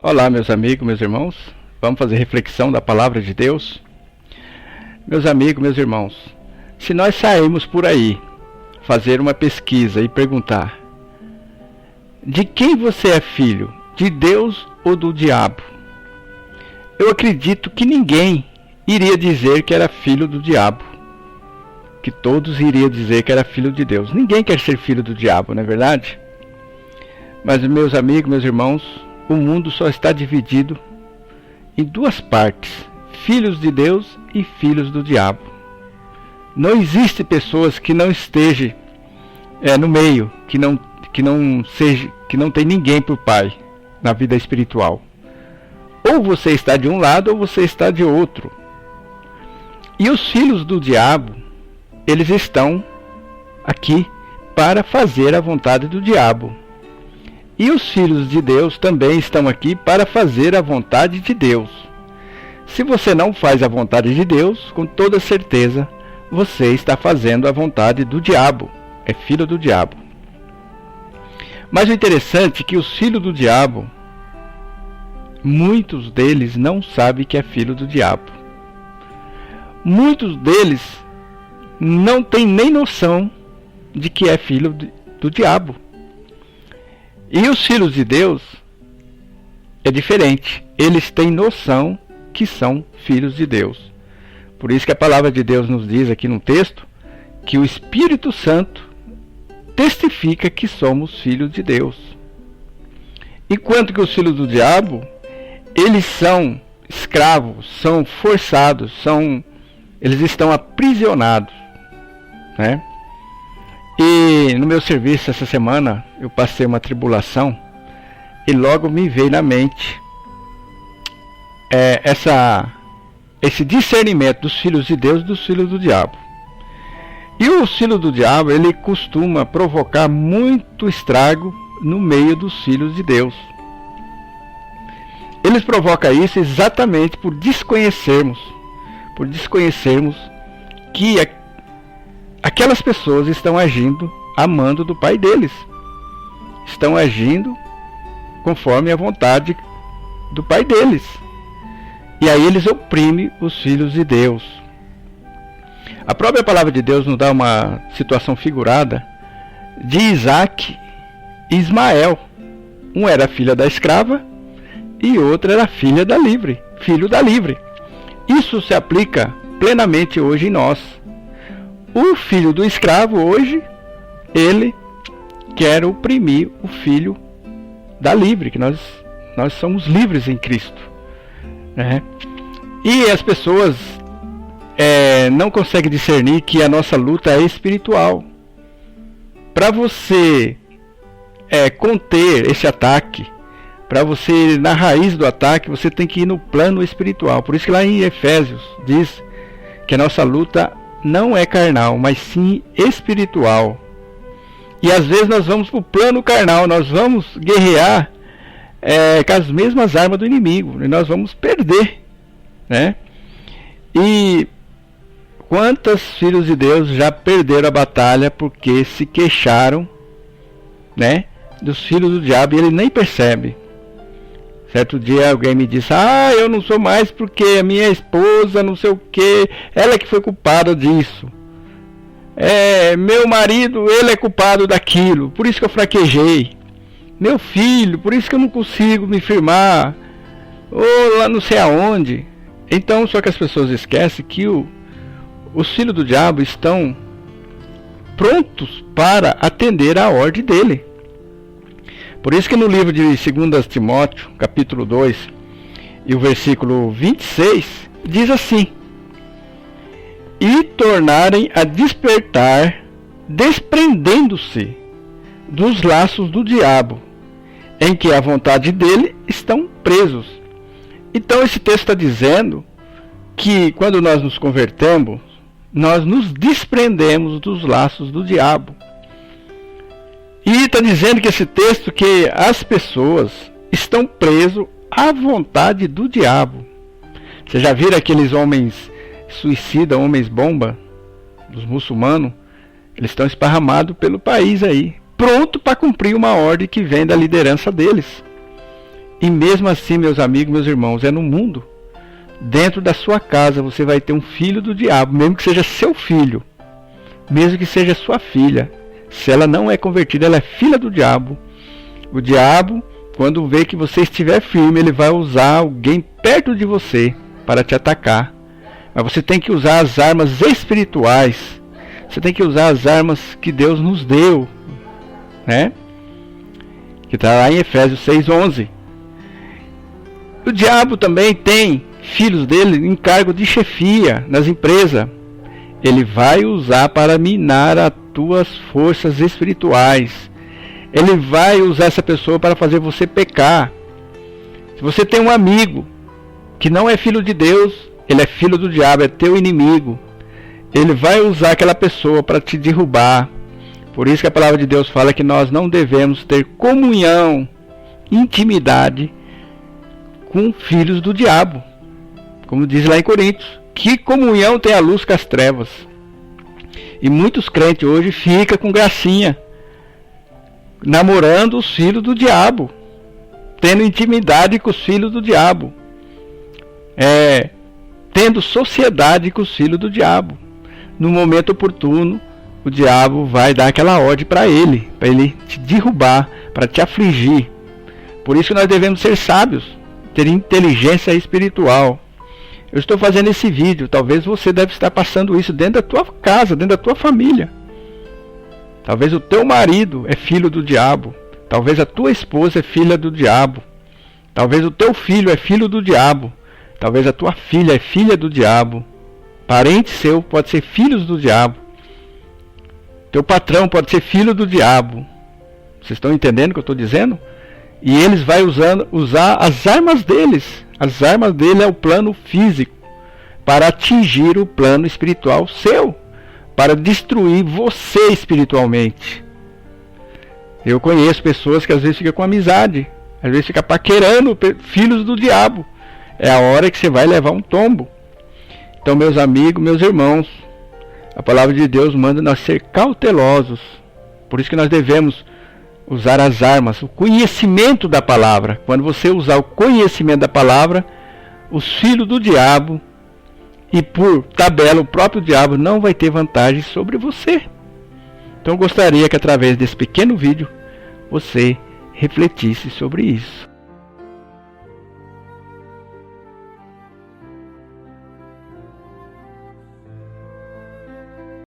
Olá, meus amigos, meus irmãos. Vamos fazer reflexão da palavra de Deus? Meus amigos, meus irmãos, se nós sairmos por aí, fazer uma pesquisa e perguntar: de quem você é filho? De Deus ou do diabo? Eu acredito que ninguém iria dizer que era filho do diabo. Que todos iriam dizer que era filho de Deus. Ninguém quer ser filho do diabo, não é verdade? Mas, meus amigos, meus irmãos, o mundo só está dividido em duas partes: filhos de Deus e filhos do diabo. Não existe pessoas que não estejam no meio, que não tem ninguém por pai na vida espiritual. Ou você está de um lado ou você está de outro. E os filhos do diabo, eles estão aqui para fazer a vontade do diabo. E os filhos de Deus também estão aqui para fazer a vontade de Deus. Se você não faz a vontade de Deus, com toda certeza, você está fazendo a vontade do diabo. É filho do diabo. Mas o interessante é que os filhos do diabo, muitos deles não sabem que é filho do diabo. Muitos deles não têm nem noção de que é filho do diabo. E os filhos de Deus é diferente. Eles têm noção que são filhos de Deus. Por isso que a palavra de Deus nos diz aqui no texto que o Espírito Santo testifica que somos filhos de Deus. Enquanto que os filhos do diabo, eles são escravos, são forçados, eles estão aprisionados, né? E no meu serviço essa semana eu passei uma tribulação e logo me veio na mente esse discernimento dos filhos de Deus e dos filhos do diabo. E o filho do diabo, ele costuma provocar muito estrago no meio dos filhos de Deus. Eles provocam isso exatamente por desconhecermos que aquelas pessoas estão agindo amando do pai deles. Estão agindo conforme a vontade do pai deles. E aí eles oprimem os filhos de Deus. A própria palavra de Deus nos dá uma situação figurada de Isaac e Ismael. Um era filha da escrava e outro era filho da livre. Isso se aplica plenamente hoje em nós. O filho do escravo hoje, ele quer oprimir o filho da livre, que nós somos livres em Cristo, né? E as pessoas não conseguem discernir que a nossa luta é espiritual. Para você conter esse ataque, para você ir na raiz do ataque, você tem que ir no plano espiritual. Por isso que lá em Efésios diz que a nossa luta não é carnal, mas sim espiritual. E às vezes nós vamos para o plano carnal, nós vamos guerrear com as mesmas armas do inimigo, e nós vamos perder, né? E quantos filhos de Deus já perderam a batalha porque se queixaram, né, dos filhos do diabo, e ele nem percebe. Certo dia alguém me disse: eu não sou mais porque a minha esposa não sei o que, ela que foi culpada disso. Meu marido, ele é culpado daquilo, por isso que eu fraquejei. Meu filho, por isso que eu não consigo me firmar. Ou lá não sei aonde. Então, só que as pessoas esquecem que os filhos do diabo estão prontos para atender à ordem dele. Por isso que no livro de 2 Timóteo, capítulo 2, e o versículo 26, diz assim: e tornarem a despertar, desprendendo-se dos laços do diabo, em que a vontade dele estão presos. Então esse texto está dizendo que quando nós nos convertemos, nós nos desprendemos dos laços do diabo. E está dizendo que esse texto, que as pessoas estão presos à vontade do diabo. Você já viram aqueles homens suicidas, homens bomba, dos muçulmanos? Eles estão esparramados pelo país aí, pronto para cumprir uma ordem que vem da liderança deles. E mesmo assim, meus amigos, meus irmãos, é no mundo. Dentro da sua casa você vai ter um filho do diabo, mesmo que seja seu filho, mesmo que seja sua filha. Se ela não é convertida, ela é filha do diabo. O diabo, quando vê que você estiver firme, ele vai usar alguém perto de você para te atacar. Mas você tem que usar as armas espirituais. Você tem que usar as armas que Deus nos deu, né? Que está lá em Efésios 6:11. O diabo também tem filhos dele em cargo de chefia nas empresas. Ele vai usar para minar as tuas forças espirituais. Ele vai usar essa pessoa para fazer você pecar. Se você tem um amigo que não é filho de Deus, ele é filho do diabo, é teu inimigo. Ele vai usar aquela pessoa para te derrubar. Por isso que a palavra de Deus fala que nós não devemos ter comunhão, intimidade com filhos do diabo. Como diz lá em Coríntios, que comunhão tem a luz com as trevas? E muitos crentes hoje ficam com gracinha, namorando os filhos do diabo, tendo intimidade com os filhos do diabo, tendo sociedade com os filhos do diabo. No momento oportuno, o diabo vai dar aquela ordem para ele te derrubar, para te afligir. Por isso que nós devemos ser sábios, ter inteligência espiritual. Eu estou fazendo esse vídeo, talvez você deve estar passando isso dentro da tua casa, dentro da tua família. Talvez o teu marido é filho do diabo, talvez a tua esposa é filha do diabo, talvez o teu filho é filho do diabo, talvez a tua filha é filha do diabo, parente seu pode ser filhos do diabo, teu patrão pode ser filho do diabo. Vocês estão entendendo o que eu estou dizendo? E eles vão usar as armas deles. As armas dele é o plano físico, para atingir o plano espiritual seu, para destruir você espiritualmente. Eu conheço pessoas que às vezes ficam com amizade, às vezes ficam paquerando filhos do diabo. É a hora que você vai levar um tombo. Então, meus amigos, meus irmãos, a palavra de Deus manda nós ser cautelosos. Por isso que nós devemos usar as armas, o conhecimento da palavra. Quando você usar o conhecimento da palavra, os filhos do diabo, e por tabela o próprio diabo, não vai ter vantagem sobre você. Então eu gostaria que através desse pequeno vídeo você refletisse sobre isso.